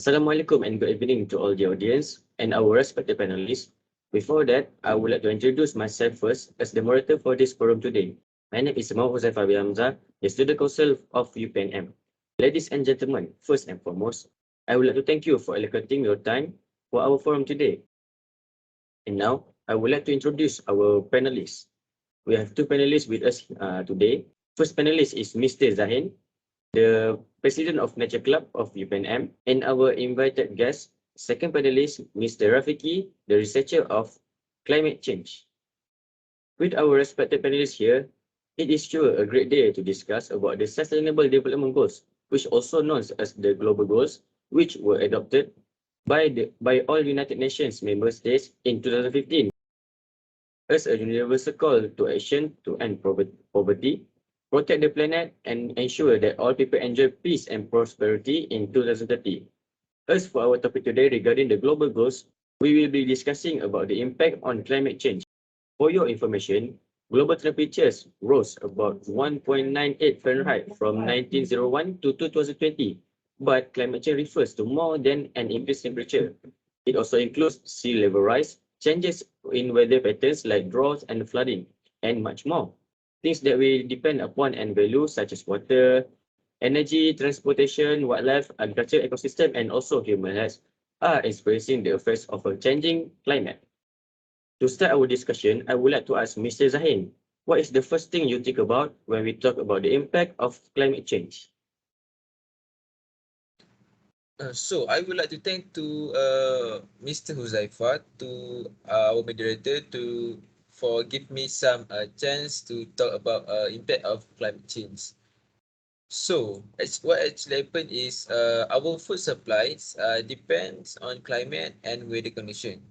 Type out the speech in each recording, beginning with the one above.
Assalamualaikum and good evening to all the audience and our respected panelists. Before that, I would like to introduce myself first as the moderator for this forum today. My name is MOHD HUZAIFAH, the Student Council of UPNM. Ladies and gentlemen, first and foremost, I would like to thank you for allocating your time for our forum today. And now, I would like to introduce our panelists. We have two panelists with us today. First panelist is Mr. ZAHIN, the President of Nature Club of UPNM, and our invited guest, second panelist, Mr. RAFIQI, the researcher of climate change. With our respected panelists here, it is sure a great day to discuss about the Sustainable Development Goals, which also known as the Global Goals, which were adopted by all United Nations member states in 2015 as a universal call to action to end poverty, protect the planet, and ensure that all people enjoy peace and prosperity in 2030. As for our topic today regarding the global goals, we will be discussing about the impact on climate change. For your information, global temperatures rose about 1.98 Fahrenheit from 1901 to 2020, but climate change refers to more than an increased temperature. It also includes sea level rise, changes in weather patterns like droughts and flooding, and much more. Things that we depend upon and value such as water, energy, transportation, wildlife, agriculture, ecosystem, and also human health are experiencing the effects of a changing climate. To start our discussion, I would like to ask Mr. ZAHIN, what is the first thing you think about when we talk about the impact of climate change? So I would like to thank to Mr. Huzaifah, to our moderator, for give me some chance to talk about impact of climate change. So what actually happen is our food supplies depends on climate and weather condition.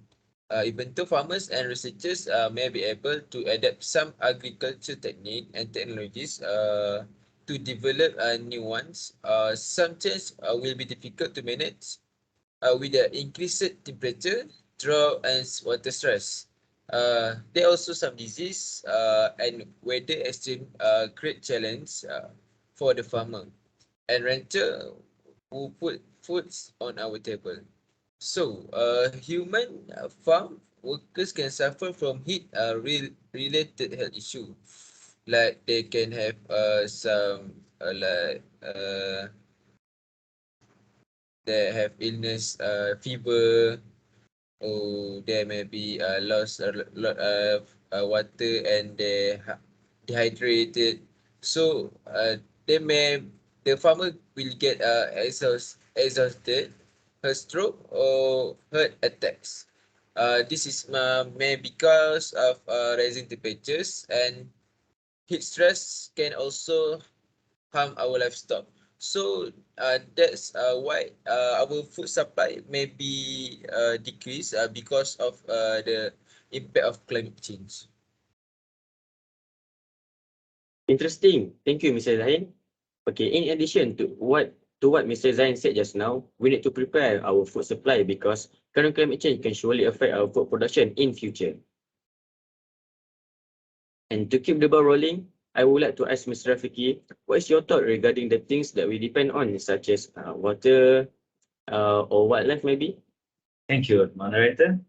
Even though farmers and researchers may be able to adapt some agriculture technique and technologies to develop new ones, some change will be difficult to manage with the increased temperature, drought, and water stress. There are also some disease and weather extreme create challenge for the farmer and rancher who put foods on our table. So, human farm workers can suffer from heat related health issue, like they can have some they have illness, fever, or there may be loss a lot of water and they dehydrated. So the farmer will get exhausted, her stroke or heart attacks. This is may because of rising temperatures, and heat stress can also harm our livestock. So that's why our food supply may be decreased because of the impact of climate change. Interesting. Thank you, Mr. ZAHIN. Okay, in addition to what Mr. ZAHIN said just now, we need to prepare our food supply because current climate change can surely affect our food production in future. And to keep the ball rolling, I would like to ask Mr. RAFIQI, what is your thought regarding the things that we depend on, such as water or wildlife maybe? Thank you, moderator.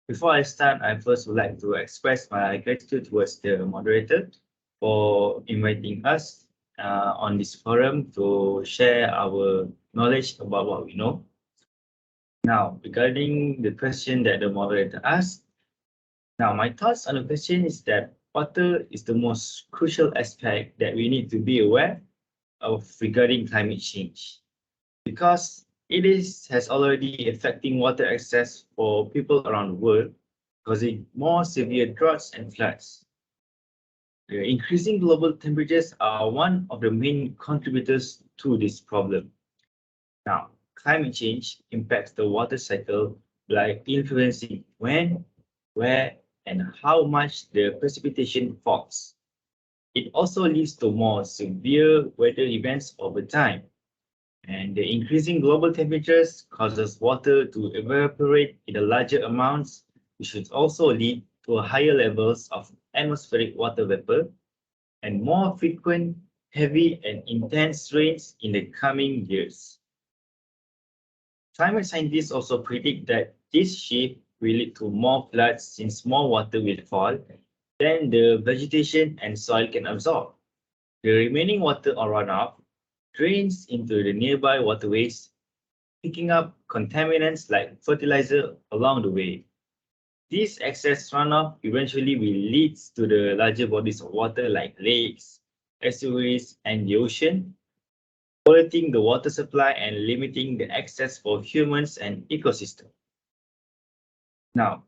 Before I start, I first would like to express my gratitude towards the moderator for inviting us on this forum to share our knowledge about what we know. Now, regarding the question that the moderator asked, now my thoughts on the question is that water is the most crucial aspect that we need to be aware of regarding climate change, because it has already affecting water access for people around the world, causing more severe droughts and floods. The increasing global temperatures are one of the main contributors to this problem. Now, climate change impacts the water cycle by influencing when, where, and how much the precipitation falls. It also leads to more severe weather events over time. And the increasing global temperatures causes water to evaporate in larger amounts, which should also lead to higher levels of atmospheric water vapor and more frequent, heavy, and intense rains in the coming years. Climate scientists also predict that this shift will lead to more floods since more water will fall than the vegetation and soil can absorb. The remaining water or runoff drains into the nearby waterways, picking up contaminants like fertilizer along the way. This excess runoff eventually will lead to the larger bodies of water like lakes, estuaries, and the ocean, polluting the water supply and limiting the access for humans and ecosystem. Now,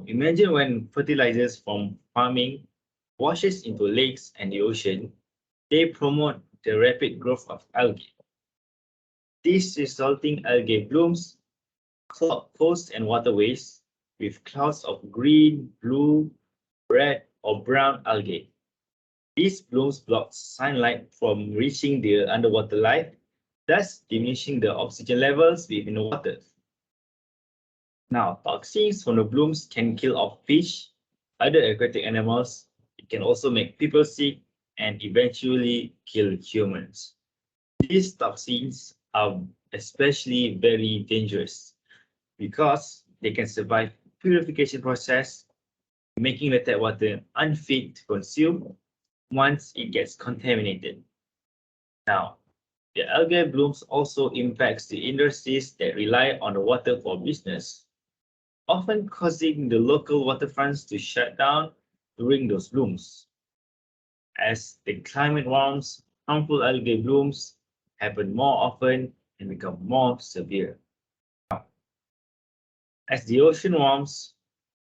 imagine when fertilizers from farming washes into lakes and the ocean, they promote the rapid growth of algae. These resulting algae blooms clog coasts and waterways with clouds of green, blue, red, or brown algae. These blooms block sunlight from reaching the underwater life, thus diminishing the oxygen levels within the water. Now, toxins from the blooms can kill off fish, other aquatic animals. It can also make people sick and eventually kill humans. These toxins are especially very dangerous because they can survive purification process, making the tap water unfit to consume once it gets contaminated. Now, the algae blooms also impacts the industries that rely on the water for business, often causing the local waterfronts to shut down during those blooms. As the climate warms, harmful algae blooms happen more often and become more severe. As the ocean warms,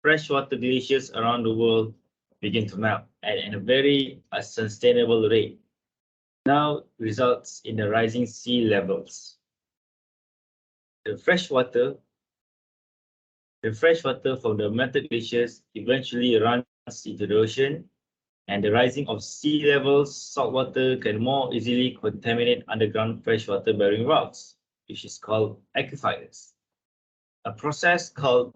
freshwater glaciers around the world begin to melt at a very unsustainable rate. Now results in the rising sea levels. The freshwater from the melted glaciers eventually runs into the ocean, and the rising of sea levels, saltwater can more easily contaminate underground freshwater bearing rocks, which is called aquifers. A process called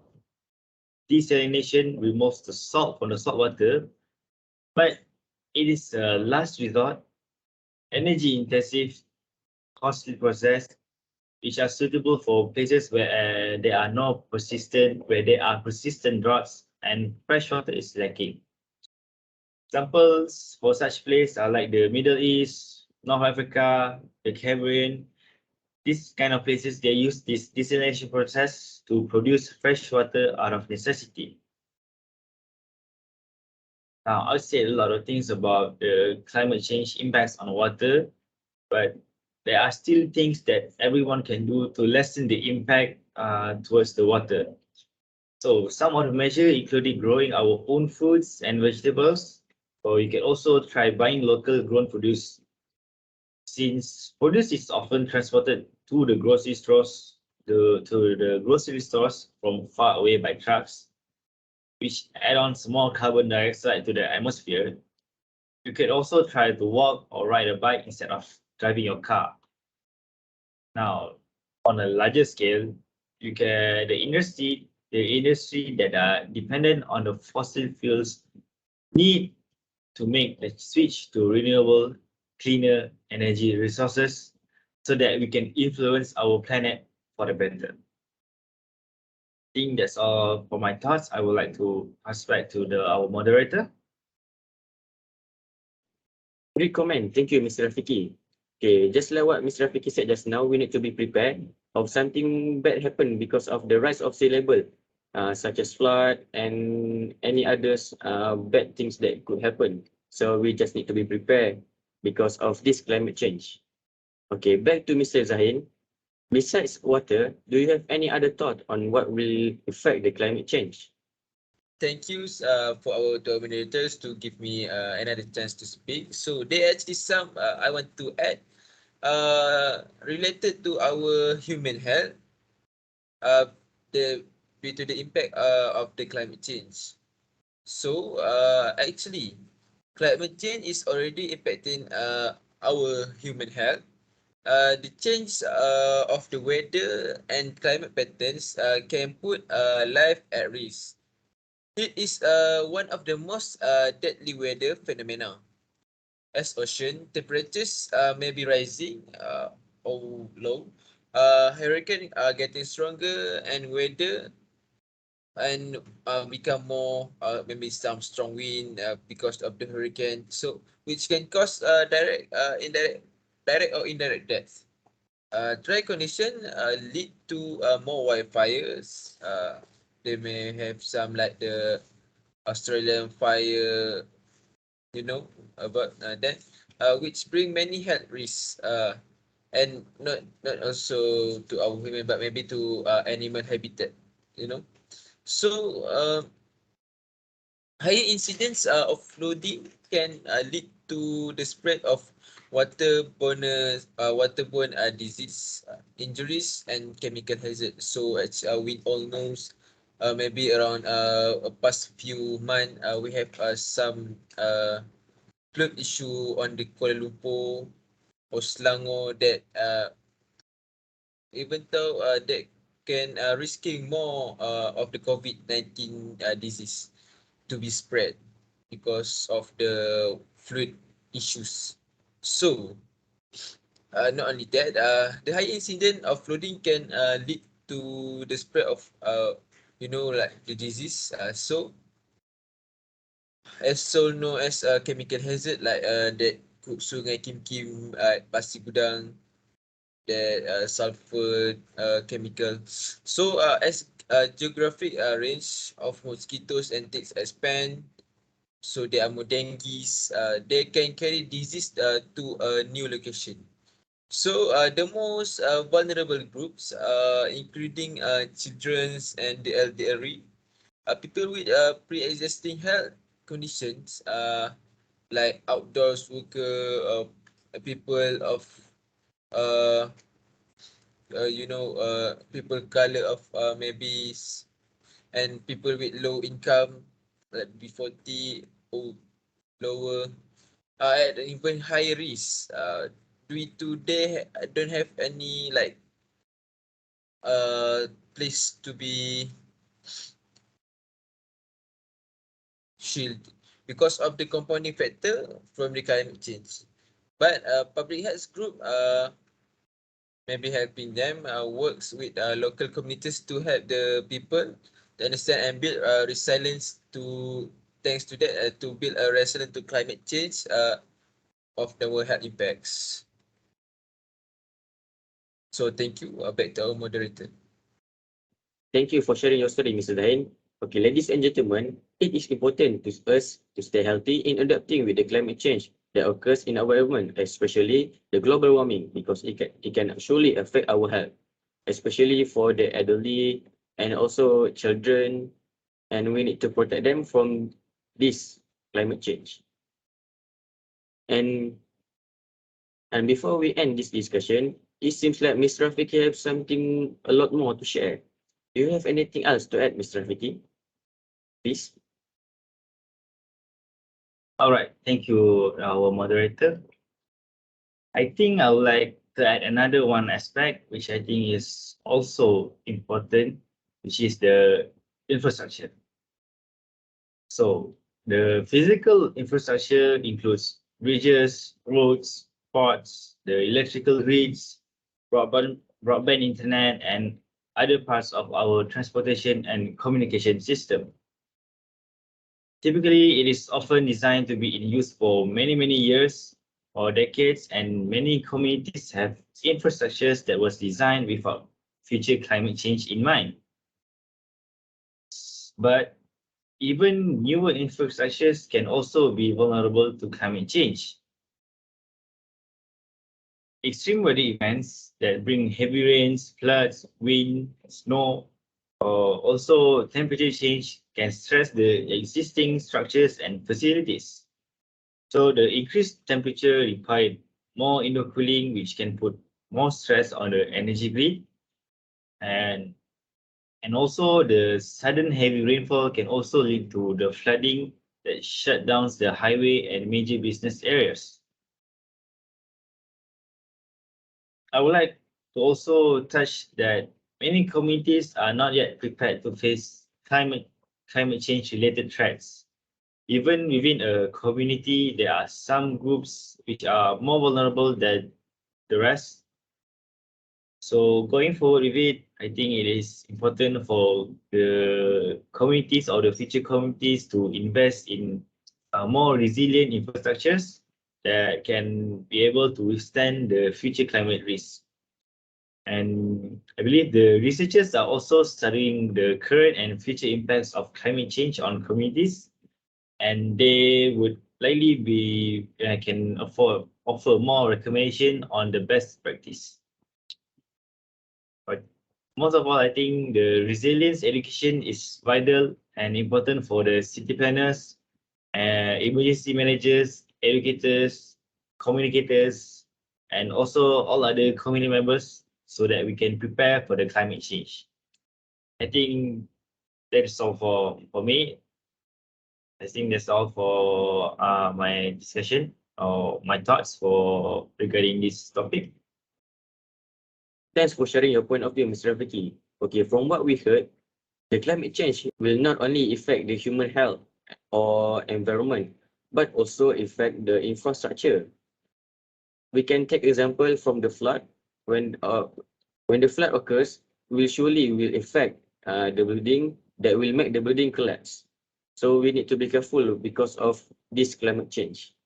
desalination removes the salt from the saltwater, but it is a last resort, energy-intensive, costly process, which are suitable for places where there are persistent droughts and freshwater is lacking. Examples for such places are like the Middle East, North Africa, the Caribbean. These kind of places, they use this desalination process to produce fresh water out of necessity. Now, I said a lot of things about the climate change impacts on water, but there are still things that everyone can do to lessen the impact towards the water. So some of the measures including growing our own fruits and vegetables, or you can also try buying local grown produce. Since produce is often transported to the grocery stores, from far away by trucks, which add on more carbon dioxide to the atmosphere, you can also try to walk or ride a bike instead of driving your car. Now, on a larger scale, the industry that are dependent on the fossil fuels need to make the switch to renewable, cleaner energy resources so that we can influence our planet for the better. I think that's all for my thoughts. I would like to pass back to our moderator. Great comment. Thank you, Mr. Rafiki. Okay, just like what Mr. Rafiki said just now, we need to be prepared of something bad happen because of the rise of sea level, such as flood and any others bad things that could happen. So we just need to be prepared because of this climate change. Okay, back to Mr. Zahin. Besides water, do you have any other thought on what will affect the climate change? Thank you for our moderators to give me another chance to speak. So there actually some I want to add related to our human health, due to the impact of the climate change. So actually, climate change is already impacting our human health. The change of the weather and climate patterns can put life at risk. It is one of the most deadly weather phenomena, as ocean temperatures may be rising or low. Hurricane are getting stronger and weather and become more maybe some strong wind because of the hurricane. So which can cause direct or indirect death. Dry condition lead to more wildfires. They may have some like the Australian fire, you know about that, which bring many health risks. And not also to our human, but maybe to animal habitat. You know, so higher incidence of flooding can lead to the spread of waterborne disease, injuries, and chemical hazard. So as we all knows, maybe around a past few months, we have some flood issue on the Kuala Lumpur or Selangor that even though that can risking more of the COVID-19 disease to be spread because of the flood issues. So, not only that, the high incidence of flooding can lead to the spread of, like the disease. So, as so known as chemical hazard, like that Sungai Kim Kim at Pasir Gudang, that sulfur chemical. So, as geographic range of mosquitoes and ticks expand, so there are more dengues, they can carry disease to a new location. So the most vulnerable groups, including children and the elderly, people with pre-existing health conditions, like outdoors worker, people of uh, people color of maybe and people with low income, like B40 or lower, at an even higher risk due to they don't have any like place to be shield because of the compounding factor from the climate change. But public health group maybe helping them works with local communities to help the people to understand and build resilience to thanks to that to build a resilience to climate change of the world health impacts. So thank you. Back to our moderator. Thank you for sharing your story, Mr. Zahin. Okay, ladies and gentlemen, it is important to us to stay healthy in adapting with the climate change that occurs in our environment, especially the global warming, because it can surely affect our health, especially for the elderly and also children, and we need to protect them from this climate change. And before we end this discussion, it seems like Mr. Rafiki have something a lot more to share. Do you have anything else to add, Mr. Rafiki? Please. All right, thank you, our moderator. I think I would like to add another one aspect, which I think is also important, which is the infrastructure. So the physical infrastructure includes bridges, roads, ports, the electrical grids, broadband internet, and other parts of our transportation and communication system. Typically, it is often designed to be in use for many years or decades, and many communities have infrastructures that was designed without future climate change in mind. But even newer infrastructures can also be vulnerable to climate change. Extreme weather events that bring heavy rains, floods, wind, snow, or also temperature change can stress the existing structures and facilities. So the increased temperature required more indoor cooling, which can put more stress on the energy grid. And also the sudden heavy rainfall can also lead to the flooding that shut down the highway and major business areas. I would like to also touch that many communities are not yet prepared to face climate change related threats. Even within a community, there are some groups which are more vulnerable than the rest. So going forward with it, I think it is important for the communities or the future communities to invest in more resilient infrastructures that can be able to withstand the future climate risks. And I believe the researchers are also studying the current and future impacts of climate change on communities, and they would likely be can offer more recommendation on the best practice. But most of all, I think the resilience education is vital and important for the city planners, emergency managers, educators, communicators, and also all other community members so that we can prepare for the climate change. I think that's all for me. I think that's all for my discussion or my thoughts for regarding this topic. Thanks for sharing your point of view, Mr. Rafiki. Okay, from what we heard, the climate change will not only affect the human health or environment, but also affect the infrastructure. We can take example from the flood. When the flood occurs, will surely will affect the building that will make the building collapse. So we need to be careful because of this climate change.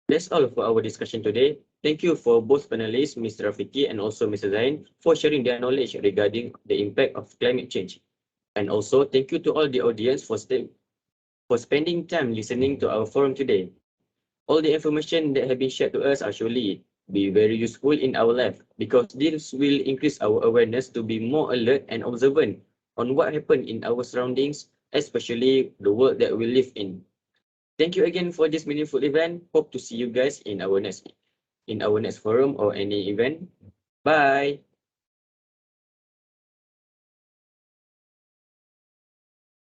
That's all for our discussion today. Thank you for both panelists, Mr. Rafiki and also Mr. Zahin, for sharing their knowledge regarding the impact of climate change. And also thank you to all the audience for spending time listening to our forum today. All the information that have been shared to us are surely be very useful in our life because this will increase our awareness to be more alert and observant on what happened in our surroundings, especially the world that we live in. Thank you again for this meaningful event. Hope to see you guys in our next forum or any event. Bye.